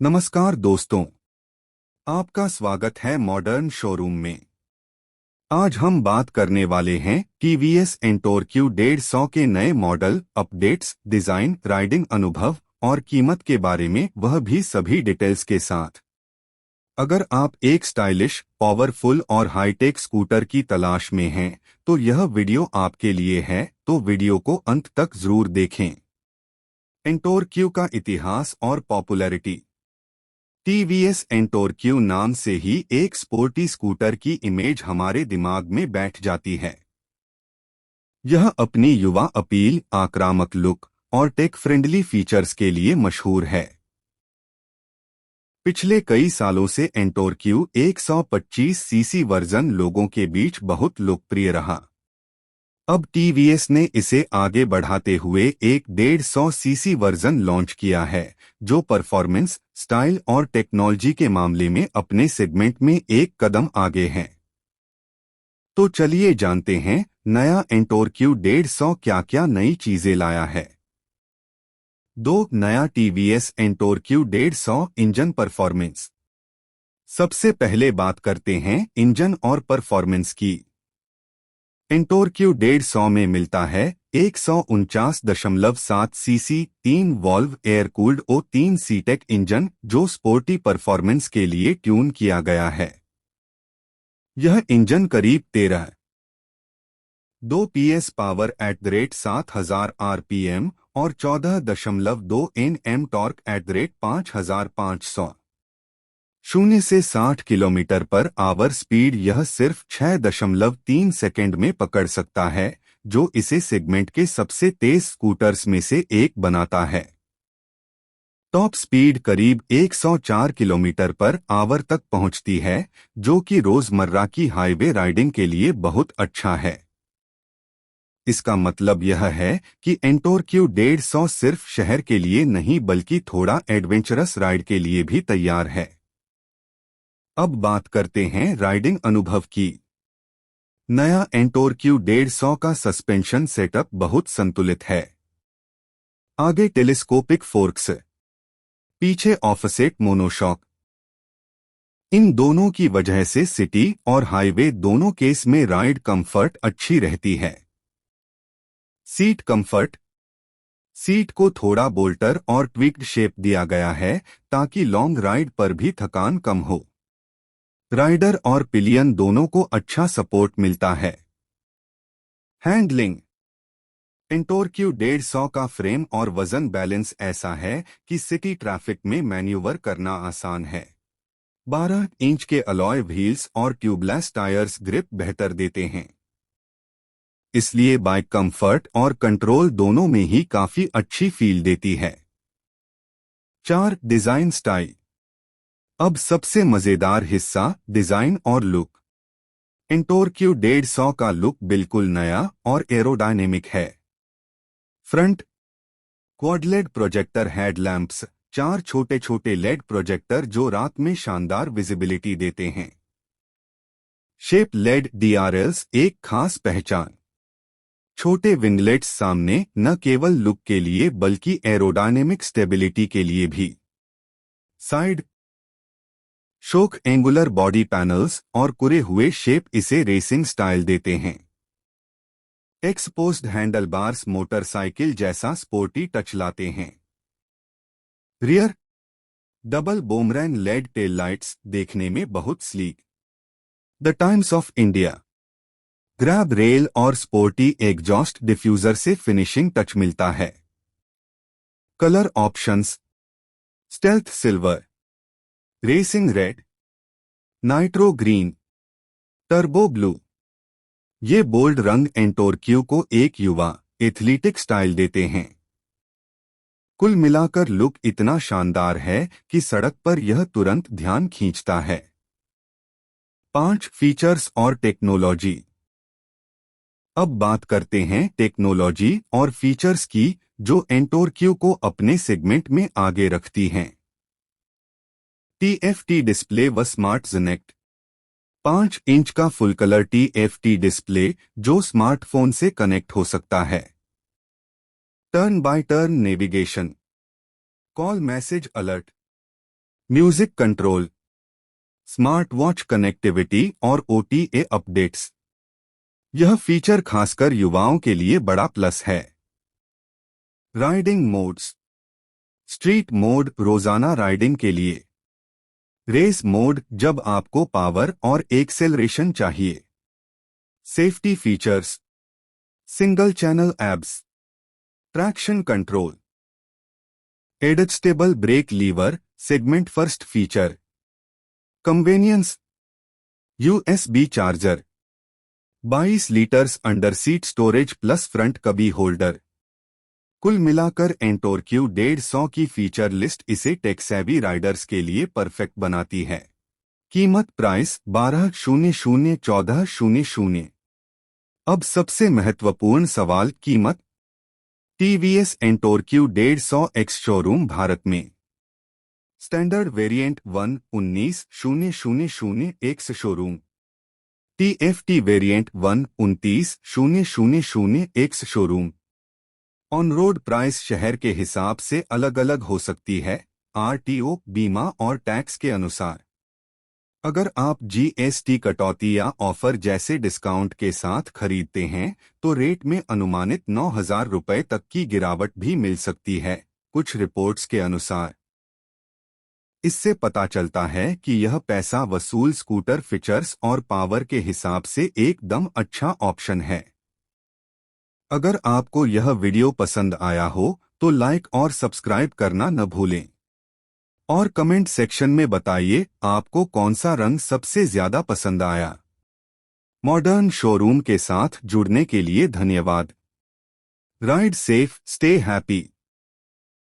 नमस्कार दोस्तों, आपका स्वागत है मॉडर्न शोरूम में। आज हम बात करने वाले हैं टीवीएस एंटोर क्यू 150 के नए मॉडल, अपडेट्स, डिजाइन, राइडिंग अनुभव और कीमत के बारे में, वह भी सभी डिटेल्स के साथ। अगर आप एक स्टाइलिश, पावरफुल और हाईटेक स्कूटर की तलाश में हैं, तो यह वीडियो आपके लिए है, तो वीडियो को अंत तक जरूर देखें। एंटोर क्यू का इतिहास और पॉपुलैरिटी। टीवीएस एंटोर क्यू नाम से ही एक स्पोर्टी स्कूटर की इमेज हमारे दिमाग में बैठ जाती है। यह अपनी युवा अपील, आक्रामक लुक और टेक फ्रेंडली फीचर्स के लिए मशहूर है। पिछले कई सालों से एंटोर क्यू 125 सीसी वर्जन लोगों के बीच बहुत लोकप्रिय रहा। अब टीवीएस ने इसे आगे बढ़ाते हुए एक 150 सीसी वर्जन लॉन्च किया है, जो परफॉर्मेंस, स्टाइल और टेक्नोलॉजी के मामले में अपने सेगमेंट में एक कदम आगे है। तो चलिए जानते हैं, नया एंटोर क्यू 150 क्या क्या नई चीजें लाया है। नया TVS Ntorq Q 150 engine performance. सबसे पहले बात करते हैं इंजन और परफॉर्मेंस की। एंटोर क्यू 150 में मिलता है 149.7 CC 3 valve air cooled O3 सीटेक इंजन, जो स्पोर्टी परफॉर्मेंस के लिए ट्यून किया गया है। यह इंजन करीब 13.2 PS पावर @ 7000 RPM और 14.2 Nm टॉर्क @ 5500 0 से 60 किलोमीटर पर आवर स्पीड यह सिर्फ 6.3 सेकंड में पकड़ सकता है, जो इसे सेगमेंट के सबसे तेज स्कूटर्स में से एक बनाता है। टॉप स्पीड करीब 104 किलोमीटर पर आवर तक पहुंचती है, जो कि रोजमर्रा की हाईवे राइडिंग के लिए बहुत अच्छा है। इसका मतलब यह है कि एंटोर क्यू 150 सिर्फ शहर के लिए नहीं बल्कि थोड़ा एडवेंचरस राइड के लिए भी तैयार है। अब बात करते हैं राइडिंग अनुभव की। नया एंटोर क्यू 150 का सस्पेंशन सेटअप बहुत संतुलित है। आगे टेलीस्कोपिक फोर्क्स, पीछे ऑफसेट मोनोशॉक। इन दोनों की वजह से सिटी और हाईवे दोनों केस में राइड कंफर्ट अच्छी रहती है। Seat comfort. सीट को थोड़ा बोल्टर और ट्विक्ड शेप दिया गया है, ताकि लॉन्ग राइड पर भी थकान कम हो। राइडर और पिलियन दोनों को अच्छा सपोर्ट मिलता है। हैंडलिंग। एंटोर क्यू 150 का फ्रेम और वजन बैलेंस ऐसा है कि सिटी ट्रैफिक में मैन्यूवर करना आसान है। 12 इंच के अलॉय व्हील्स और ट्यूबलेस टायर्स ग्रिप बेहतर देते हैं, इसलिए बाइक कंफर्ट और कंट्रोल दोनों में ही काफी अच्छी फील देती है। Design style. अब सबसे मजेदार हिस्सा, डिजाइन और लुक। एंटोर क्यू 150 का लुक बिल्कुल नया और एरोडायनेमिक है। Front quad LED projector headlamps, 4 छोटे छोटे लेड प्रोजेक्टर जो रात में शानदार विजिबिलिटी देते हैं। शेप लेड DRLs एक खास पहचान। छोटे विंगलेट्स सामने, न केवल लुक के लिए बल्कि एरोडायनेमिक स्टेबिलिटी के लिए भी। साइड शोक एंगुलर बॉडी पैनल्स और कुरे हुए शेप इसे रेसिंग स्टाइल देते हैं। एक्सपोज्ड हैंडलबार्स मोटरसाइकिल जैसा स्पोर्टी टच लाते हैं। Rear double boomerang LED tail lights देखने में बहुत sleek. The Times of India. Grab rail और स्पोर्टी एग्जॉस्ट डिफ्यूजर से फिनिशिंग टच मिलता है। Colour options, stealth silver, racing red, nitro green, turbo blue. ये बोल्ड रंग एंटोर क्यू को एक युवा, एथलेटिक स्टाइल देते हैं। कुल मिलाकर लुक इतना शानदार है कि सड़क पर यह तुरंत ध्यान खींचता है। 5 फीचर्स और टेक्नोलॉजी। अब बात करते हैं टेक्नोलॉजी और फीचर्स की, जो एंटोर क्यू को अपने सेगमेंट में आगे रखती हैं। TFT डिस्प्ले व स्मार्ट कनेक्ट। 5 इंच का फुल कलर TFT डिस्प्ले, जो स्मार्टफोन से कनेक्ट हो सकता है। Turn by turn navigation, call message alert, music control, smart watch connectivity और OTA अपडेट्स। यह फीचर खासकर युवाओं के लिए बड़ा प्लस है। राइडिंग मोड्स, स्ट्रीट मोड रोजाना राइडिंग के लिए, रेस मोड जब आपको पावर और एक्सेलरेशन चाहिए, safety features, single channel abs, traction control, adjustable brake lever, segment first feature, convenience, USB charger, 22 litres under seat storage plus front कबी holder. कुल मिलाकर एंटोर्क 150 की फीचर लिस्ट इसे टेक सेवी राइडर्स के लिए परफेक्ट बनाती है। कीमत प्राइस 12,00,14,00। अब सबसे महत्वपूर्ण सवाल कीमत। TVS Ntorq 150 ex showroom Bharat में standard variant 1,19,000 ex showroom, TFT variant 1,29,000 ex showroom. On road price शहर के हिसाब से अलग अलग हो सकती है, RTO, बीमा और टैक्स के अनुसार। अगर आप GST कटौती या ऑफर जैसे डिस्काउंट के साथ खरीदते हैं तो रेट में अनुमानित 9,000 रुपये तक की गिरावट भी मिल सकती है, कुछ रिपोर्ट्स के अनुसार। इससे पता चलता है कि यह पैसा वसूल स्कूटर फीचर्स और पावर के हिसाब से एकदम अच्छा ऑप्शन है। अगर आपको यह वीडियो पसंद आया हो तो लाइक और सब्सक्राइब करना न भूलें और कमेंट सेक्शन में बताइए आपको कौन सा रंग सबसे ज्यादा पसंद आया। मॉडर्न शोरूम के साथ जुड़ने के लिए धन्यवाद। Ride safe, stay happy.